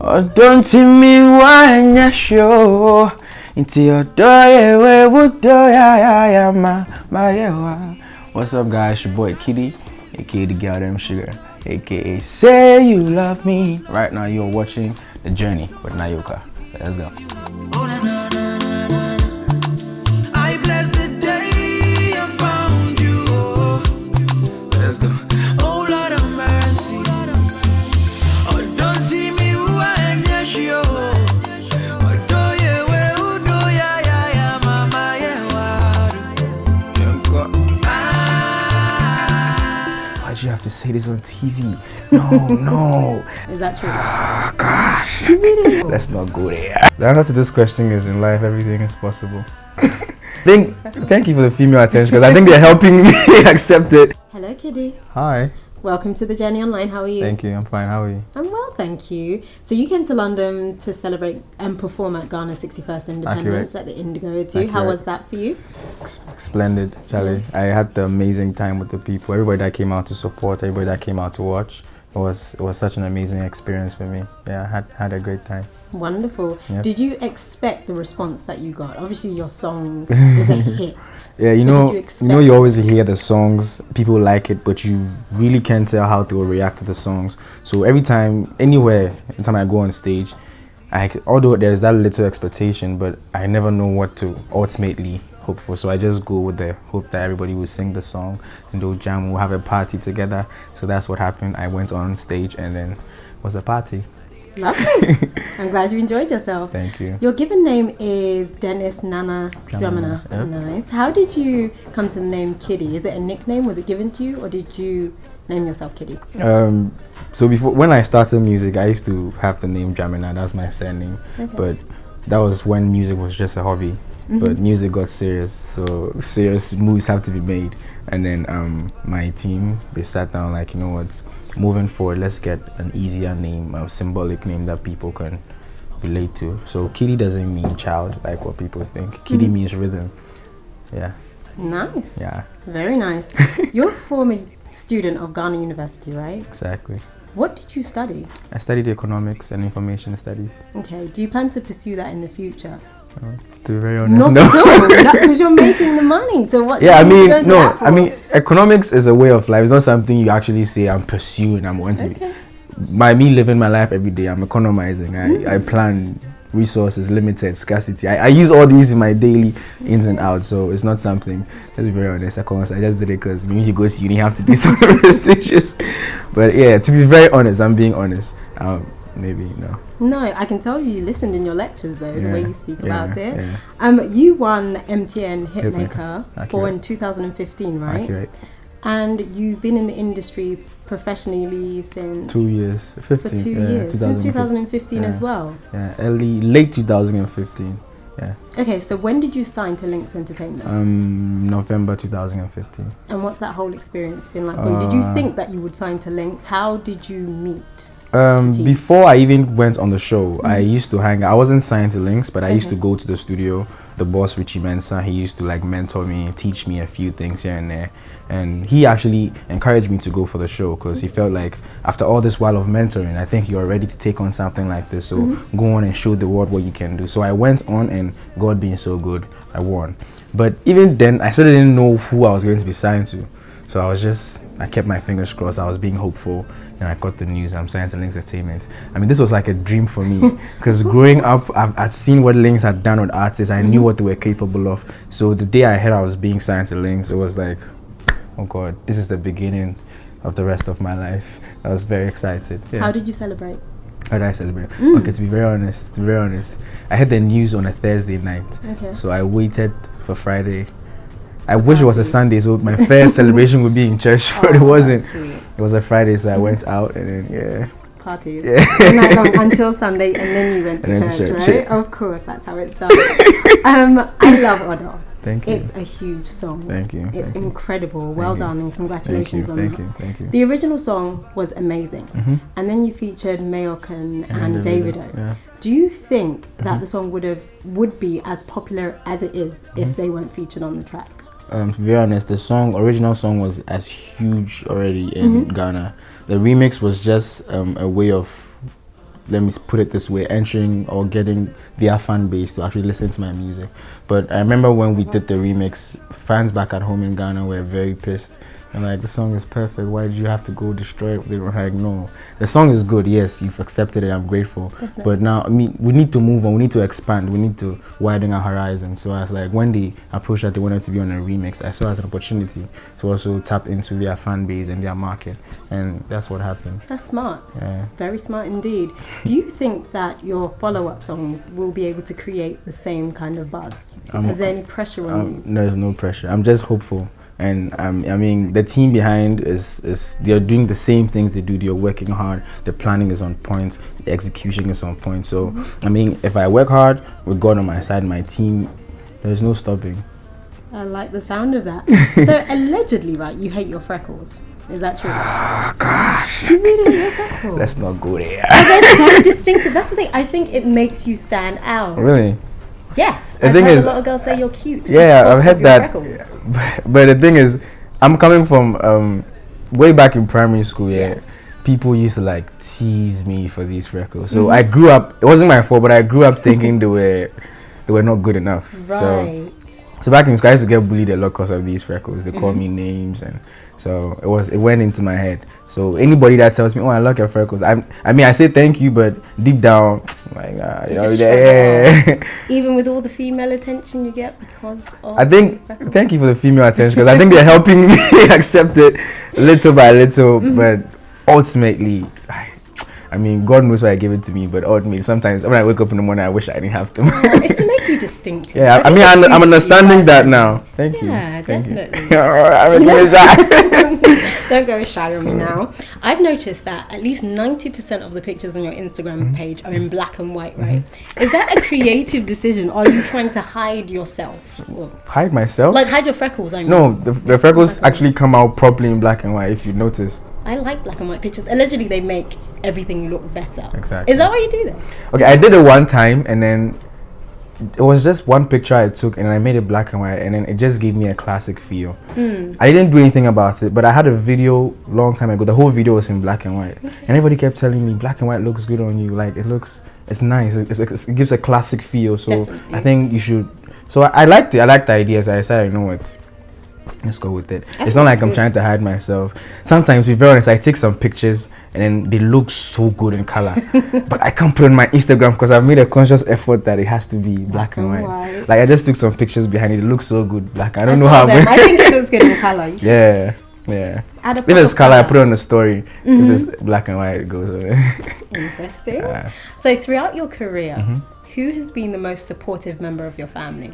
don't see me when you show. Into your door, we would do ya ma. What's up, guys? Your boy KiDi, aka the girl them sugar, aka Say You Love Me. Right now, you're watching The Journey with Nayoka. Let's go. I bless the day I found you. Let's go. Oh Lord of mercy. Oh, don't see me who I am. Why'd you have to say this on TV? No. Is that true? Oh, gosh. Let's not go there. The answer to this question is in life, everything is possible. Thank you for the female attention, because I think they're helping me accept it. Hello, KiDi. Hi. Welcome to The Journey Online. How are you? Thank you. I'm fine. How are you? I'm well, thank you. So you came to London to celebrate and perform at Ghana's 61st Independence at the Indigo too. How was that for you? Splendid, Charlie. I had the amazing time with the people. Everybody that came out to support, everybody that came out to watch. It was such an amazing experience for me. Yeah, I had a great time. Wonderful. Yep. Did you expect the response that you got? Obviously, your song was a hit. Yeah, you always hear the songs, people like it, but you really can't tell how they will react to the songs. So every time I go on stage, although there's that little expectation, but I never know what to ultimately hope for. So I just go with the hope that everybody will sing the song and they'll jam, we'll have a party together. So that's what happened. I went on stage and then it was a party. Lovely. I'm glad you enjoyed yourself. Thank you. Your given name is Dennis Nana Dramana. Yep. Nice. How did you come to the name KiDi? Is it a nickname? Was it given to you, or did you name yourself KiDi? So when I started music, I used to have the name Dramana. That's my surname. Okay. But that was when music was just a hobby. Mm-hmm. But music got serious, so serious moves have to be made. And then my team, they sat down like, you know what, moving forward, let's get an easier name, a symbolic name that people can relate to. So KiDi doesn't mean child like what people think. KiDi means rhythm. Yeah. Nice. Yeah. Very nice. You're a former student of Ghana University, right? Exactly. What did you study? I studied economics and information studies. Okay. Do you plan to pursue that in the future? To be very honest, not at all. Because you're making the money. So what? Yeah, I mean, economics is a way of life. It's not something you actually say I'm pursuing. I'm wanting. Okay. By me living my life every day, I'm economizing. I plan resources, limited, scarcity. I use all these in my daily ins and outs. So it's not something. Let's be very honest. I just did it because when you go to uni, you have to do some research. But yeah, to be very honest, I'm being honest. Maybe no. No, I can tell you listened in your lectures though, the way you speak about it. Yeah. You won MTN Hitmaker in 2015, right? Accurate. And you've been in the industry professionally since 2 years. 15. For 2 years. Since 2015 as well. Yeah, late 2015. Yeah. Okay, so when did you sign to Lynx Entertainment? November 2015. And what's that whole experience been like? Did you think that you would sign to Lynx? How did you meet? Before I even went on the show, I used to hang. I wasn't signed to Lynx, but I used to go to the studio. The boss, Richie Mensah, he used to like mentor me, teach me a few things here and there. And he actually encouraged me to go for the show because he felt like after all this while of mentoring, I think you're ready to take on something like this. So go on and show the world what you can do. So I went on, and God being so good, I won. But even then, I still didn't know who I was going to be signed to. So I kept my fingers crossed. I was being hopeful, and I got the news. I'm signed to Lynx Entertainment. I mean, this was like a dream for me because growing up, I'd seen what Lynx had done with artists. I knew what they were capable of. So the day I heard I was being signed to Lynx, it was like, oh God, this is the beginning of the rest of my life. I was very excited. Yeah. How did you celebrate? How did I celebrate? Okay, to be very honest, I heard the news on a Thursday night. Okay. So I waited for Friday. I wish it was a Sunday, so my first celebration would be in church, but it wasn't. It was a Friday, so I went out and then parties. Yeah. Night long until Sunday, and then you went to church, right? Yeah. Of course, that's how it's done. I love Odo. Thank you. It's a huge song. Thank you. It's incredible. Well done, and congratulations on that. Thank you. The original song was amazing, and then you featured Nayoka and Davido. Yeah. Do you think that the song would be as popular as it is if they weren't featured on the track? To be honest, the original song was as huge already in Ghana. The remix was just a way of let me put it this way, entering or getting their fan base to actually listen to my music. But I remember when we did the remix, fans back at home in Ghana were very pissed. And like, the song is perfect, why did you have to go destroy it? They were like, no, the song is good, yes, you've accepted it, I'm grateful. Definitely. But now, I mean, we need to move on, we need to expand, we need to widen our horizon. So I was like, when they approached that they wanted to be on a remix, I saw it as an opportunity to also tap into their fan base and their market. And that's what happened. That's smart. Yeah. Very smart indeed. Do you think that your follow-up songs will be able to create the same kind of buzz? Is there any pressure on you? There's no pressure. I'm just hopeful. And I mean, the team behind is they're doing the same things they do. They're working hard. The planning is on point. The execution is on point. So, I mean, if I work hard with God on my side, my team, there's no stopping. I like the sound of that. So, allegedly, right, you hate your freckles. Is that true? Oh, gosh. You really hate your freckles? Let's not go there. They're so distinctive. That's the thing. I think it makes you stand out. Really? Yes. The I've thing heard is, a lot of girls say you're cute. Yeah, because I've heard of your that. freckles. But the thing is, I'm coming from way back in primary school. Yeah, people used to like tease me for these freckles. So I grew up. It wasn't my fault, but I grew up thinking they were not good enough. Right. So back in school, I used to get bullied a lot because of these freckles. They called me names, and so it went into my head. So anybody that tells me, "Oh, I like your freckles," I mean, I say thank you, but deep down, like, Even with all the female attention you get because of I think freckles. thank you for the female attention, because I think they're helping me accept it little by little. But ultimately, I mean, God knows why I gave it to me, but ultimately, sometimes when I wake up in the morning, I wish I didn't have them. It's to make you distinctive. Yeah, I mean, I'm understanding that now. Thank you. Yeah, Thank definitely. You. I'm a shy. Don't go shy on me now. I've noticed that at least 90% of the pictures on your Instagram page are in black and white, right? Is that a creative decision, or are you trying to hide yourself? Well, Hide myself? like hide your freckles, I mean. No, the freckles actually come out properly in black and white, if you noticed. I like black and white pictures. Allegedly, they make everything look better. Exactly. Is that why you do that? Okay, I did it one time, and then it was just one picture I took, and I made it black and white, and then it just gave me a classic feel. I didn't do anything about it, but I had a video long time ago. The whole video was in black and white, and everybody kept telling me black and white looks good on you. Like, it's nice. It gives a classic feel. So Definitely. I think you should. So I liked it. I liked the idea. So I decided, you know what? Let's go with it. It's not like I'm trying to hide myself. Sometimes, to be very honest, I take some pictures and then they look so good in color, but I can't put it on my Instagram because I've made a conscious effort that it has to be black and white. Like, I just took some pictures behind it. It looks so good black. I don't know how. I think it looks good in color. Yeah. If it's color, I put it on the story. If it's black and white, it goes away. Interesting. So throughout your career, who has been the most supportive member of your family?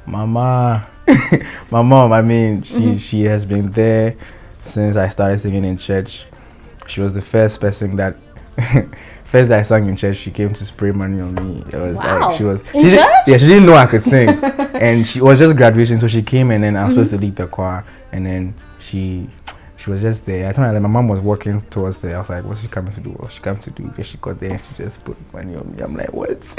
Mama. My mom, I mean, she has been there since I started singing in church. She was the first person that first I sang in church, she came to spray money on me. It was like church? Yeah, she didn't know I could sing. And she was just graduation, so she came, and then I was supposed to lead the choir, and then she was just there. I told her that my mom was walking towards there. I was like, what's she coming to do? What's she coming to do? Then she got there and she just put money on me. I'm like, what?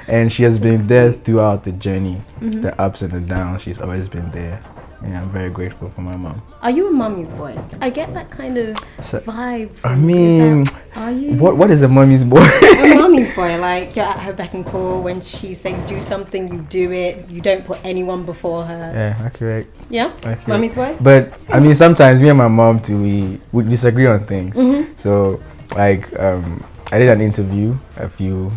And she has been there throughout the journey, the ups and the downs. She's always been there. Yeah, I'm very grateful for my mom. Are you a mommy's boy? I get that kind of vibe. I mean, are you? What is a mommy's boy? A mommy's boy, like you're at her beck and call. When she says do something, you do it. You don't put anyone before her. Yeah, accurate. Yeah, Accurate. mommy's boy. But I mean, sometimes me and my mom too, we disagree on things. So like, I did an interview a few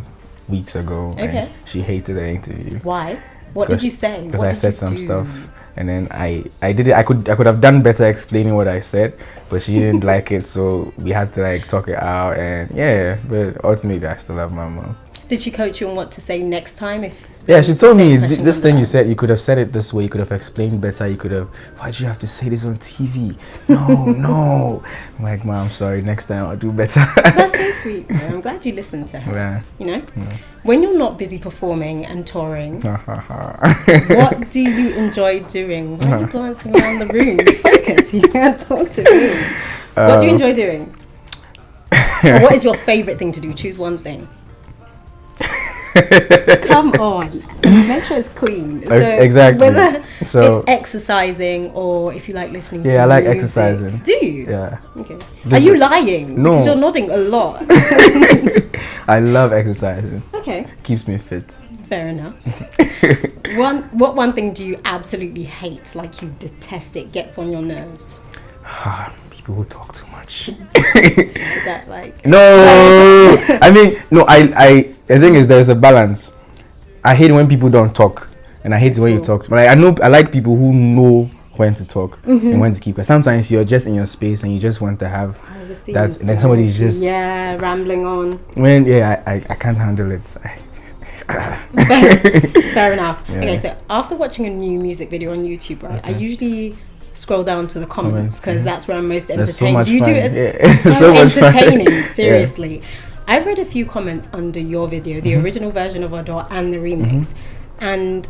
weeks ago, and she hated the interview. Why? What did you say? Because I said some stuff, and then I did it. I could have done better explaining what I said, but she didn't like it, so we had to like talk it out. And yeah, but ultimately I still love my mom. Did she coach you on what to say next time? Yeah, she told me this thing you said, you could have said it this way, you could have explained better, you could have, why'd you have to say this on TV? No. I'm like, Mom, sorry, next time I'll do better. That's so sweet. I'm glad you listened to her. Yeah. You know? Yeah. When you're not busy performing and touring, what do you enjoy doing? Why are you glancing around the room? Focus, you can't talk to me. What do you enjoy doing? Or what is your favorite thing to do? Choose one thing. Come on. Make sure it's clean. So Exactly. Whether So it's exercising or if you like listening to yeah, I like music. exercising. Do you? Yeah. Okay. Are you lying? No. Because you're nodding a lot. I love exercising. Okay. Keeps me fit. Fair enough. One thing do you absolutely hate? Like you detest it, gets on your nerves? People who talk too much. Is that like No, I mean, no. The thing is, there's a balance. I hate when people don't talk, and I hate when you talk. But I like people who know when to talk and when to keep. Because sometimes you're just in your space and you just want to have that, and then somebody's just rambling on. When I can't handle it. Fair enough. Yeah. Okay, so after watching a new music video on YouTube, right, I usually scroll down to the comments because that's where I'm most entertained. So much you fun. do it. Yeah. So much fun. entertaining. Seriously. I've read a few comments under your video, the original version of Adore and the remix, and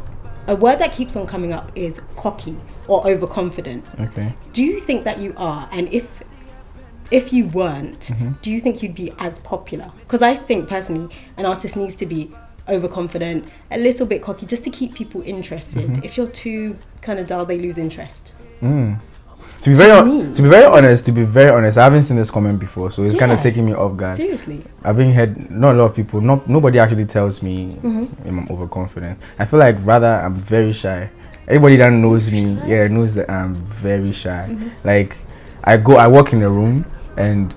a word that keeps on coming up is cocky or overconfident. Okay. Do you think that you are? And if you weren't, do you think you'd be as popular? Because I think personally, an artist needs to be overconfident, a little bit cocky, just to keep people interested. If you're too kind of dull, they lose interest. To be very honest, I haven't seen this comment before, so it's kind of taking me off guard. Seriously, I've been heard. Not a lot of people. Nobody actually tells me I'm overconfident. I feel like rather I'm very shy. Everybody that knows me, knows that I'm very shy. Like I walk in a room and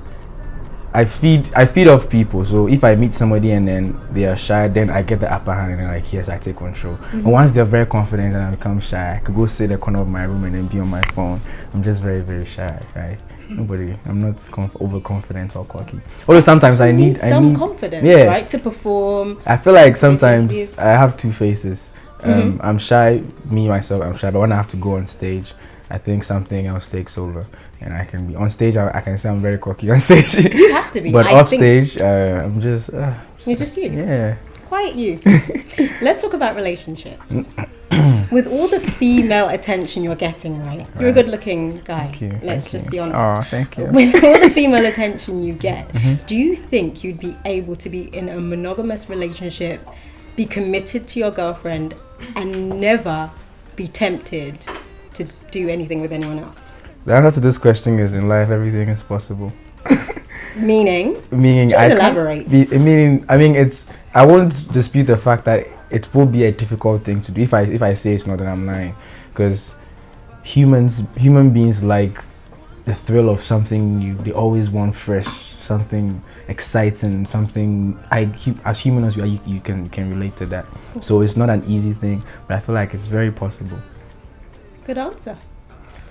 I feed off people. So if I meet somebody and then they are shy, then I get the upper hand and then like yes, I take control. And once they're very confident and I become shy, I could go sit in the corner of my room and then be on my phone. I'm just very, very shy. Right? I'm not overconfident or cocky. Although sometimes I need confidence, right, to perform. I feel like sometimes I have two faces. I'm shy, myself, I'm shy, but when I have to go on stage, I think something else takes over, and I can be on stage. I can say I'm very cocky on stage. You have to be. But off stage, I'm just. You're just you. Yeah. Quiet you. Let's talk about relationships. With all the female attention you're getting, right? You're a good-looking guy. Thank you. Let's just be honest. Oh, thank you. With all the female attention you get, do you think you'd be able to be in a monogamous relationship, be committed to your girlfriend, and never be tempted to do anything with anyone else? The answer to this question is in life everything is possible. Meaning I elaborate. I won't dispute the fact that it will be a difficult thing to do. If I say it's not, then I'm lying, because human beings like the thrill of something new. They always want fresh, something exciting, something. As human as you are, you can relate to that. So it's not an easy thing, but I feel like it's very possible. Good answer.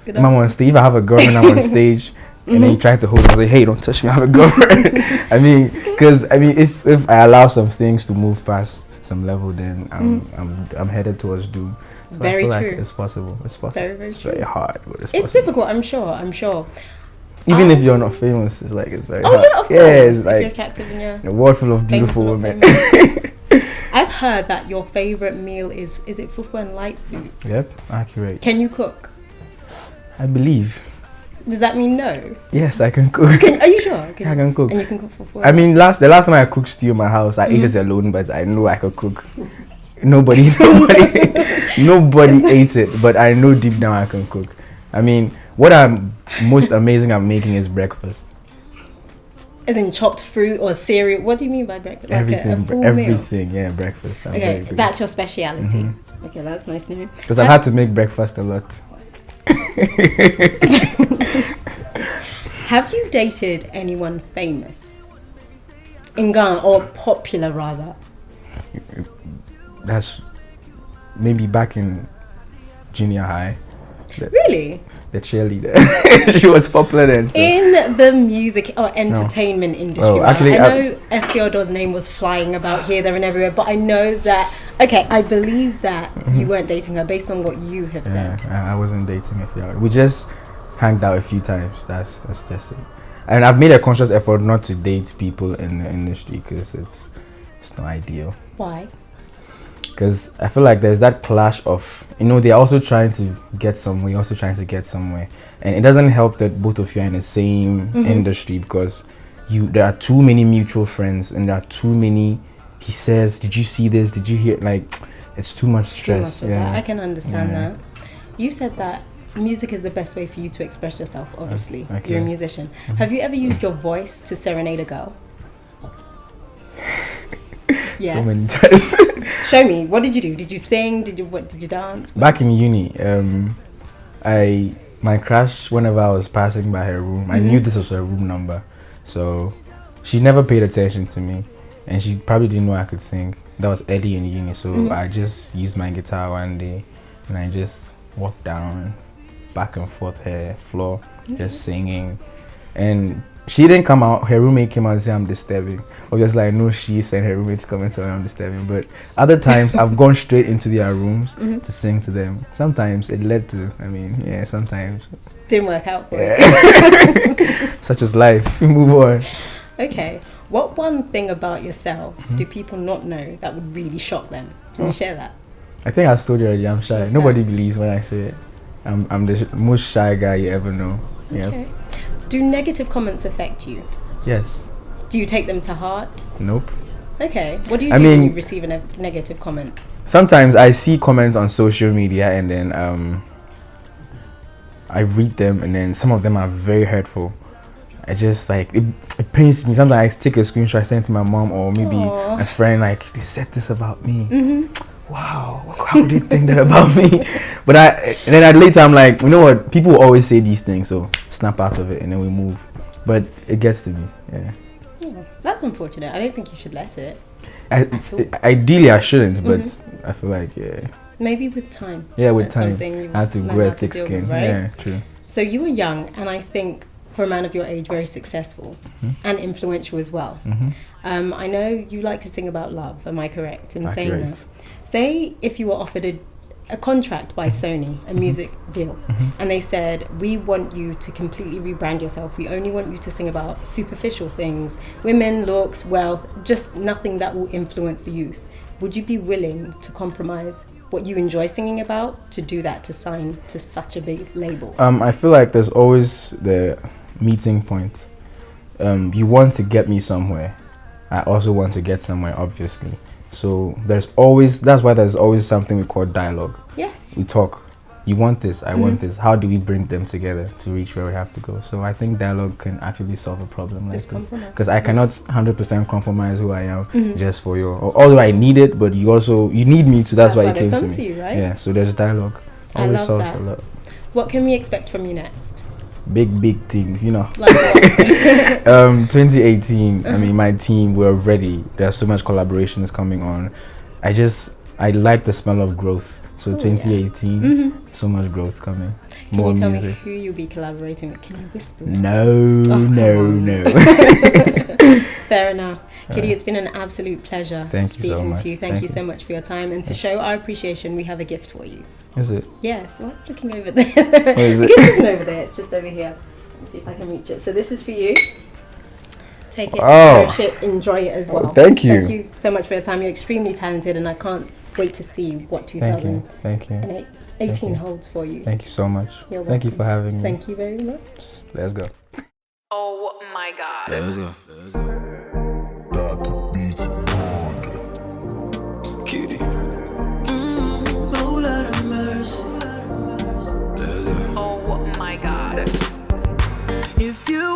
I'm on stage. If I have a girlfriend, I'm on stage, and then you try to hold me. I say, "Hey, don't touch me. I have a girlfriend." If I allow some things to move past some level, then I'm headed towards doom. So Very I feel true. like it's possible. It's possible. Very, very it's true. very hard, but it's It's possible. difficult. I'm sure. Even if you're not famous, it's very Oh hard. yeah, of course. It's If like you're attractive and you're a world full of famous beautiful and not women. famous. I've heard that your favorite meal is it fufu and light soup? Yep, accurate. Can you cook? I believe. Does that mean no? Yes, I can cook. Are you sure? I can cook. And you can cook fufu? I mean, the last time I cooked stew in my house, I ate it alone, but I know I could cook. Nobody ate it, but I know deep down I can cook. I mean, what I'm most amazing at making is breakfast. As in chopped fruit or cereal? What do you mean by breakfast? Like everything, yeah, breakfast. Okay, that's your speciality. Okay, that's nice to hear. Because I've had to make breakfast a lot. Have you dated anyone famous in Ghana, or popular rather? That's maybe back in junior high. Really? The cheerleader. She was popular then. So. In the music or entertainment industry, Oh, actually, I know F. Theodore's name was flying about here, there and everywhere, but I know that, I believe that you weren't dating her based on what you have said. I wasn't dating a few. We just hanged out a few times. That's just it. And I've made a conscious effort not to date people in the industry because it's not ideal. Why? Because I feel like there's that clash of, they're also trying to get somewhere, you're also trying to get somewhere. And it doesn't help that both of you are in the same industry, because there are too many mutual friends and there are too many he says, "Did you see this? Did you hear?" Like, it's too much stress. Too much of that. I can understand that. You said that music is the best way for you to express yourself. Obviously, you're a musician. Have you ever used your voice to serenade a girl? Yes. So many times. Show me. What did you do? Did you sing? Did you dance? Back in uni, my crush, whenever I was passing by her room, I knew this was her room number, so she never paid attention to me, and she probably didn't know I could sing. That was early in uni, so I just used my guitar one day, and I just walked down, back and forth her floor, just singing, and she didn't come out. Her roommate came out and said I'm disturbing. Obviously, I know she said her roommates come and tell me I'm disturbing, but other times I've gone straight into their rooms to sing to them. Sometimes it led to, sometimes. Didn't work out for you. Such as life. Move on. Okay. What one thing about yourself do people not know that would really shock them? Can you share that? I think I've told you already, I'm shy. Nobody believes when I say it. I'm the most shy guy you ever know. Okay. Do negative comments affect you? Yes. Do you take them to heart? Nope. Okay. What do you do when you receive a negative comment? Sometimes I see comments on social media and then I read them, and then some of them are very hurtful. I just like it pains me. Sometimes I take a screenshot, I send it to my mom or maybe a friend, like, they said this about me. Wow, how would they think that about me? But then later I'm like, you know what? People always say these things, so snap out of it and then we move. But it gets to me. Yeah. That's unfortunate. I don't think you should let it. Ideally, I shouldn't, but I feel like maybe with time. Yeah, with time. I have to grow a thick skin. Right? Yeah, true. So you were young, and I think for a man of your age, very successful and influential as well. I know you like to sing about love. Am I correct in saying that? Say if you were offered a contract by Sony, a music deal, and they said, we want you to completely rebrand yourself. We only want you to sing about superficial things, women, looks, wealth, just nothing that will influence the youth. Would you be willing to compromise what you enjoy singing about to do that, to sign to such a big label? I feel like there's always the meeting point. You want to get me somewhere. I also want to get somewhere, obviously. So that's why there's always something we call dialogue. Yes. We talk. You want this, I want this. How do we bring them together to reach where we have to go? So I think dialogue can actually solve a problem like this. Because I cannot 100% compromise who I am just for you. Although I need it, but you need me too. That's why you came to me. You, right? Yeah, so there's dialogue. Always solves a lot. What can we expect from you next? Big things, you know. Like what? 2018, I mean, my team, we're ready. There's so much collaborations coming on. I like the smell of growth. So 2018, so much growth coming. Can you tell me who you'll be collaborating with? Can you whisper? No. Fair enough. KiDi, it's been an absolute pleasure speaking to you. Thank you so much for your time. And to show our appreciation, we have a gift for you. Is it? Yes. Why are you looking over there? What is it? The gift isn't over there. It's just over here. Let's see if I can reach it. So this is for you. Take it, cherish it, enjoy it as well. Thank you. Thank you so much for your time. You're extremely talented, and I can't wait to see what 2018 holds for you. Thank you so much. You're Thank you for having me. Thank you very much. Let's go. Oh my God. Let's go. KiDi. Oh, Lord of mercy. Let's go. Oh my God. If you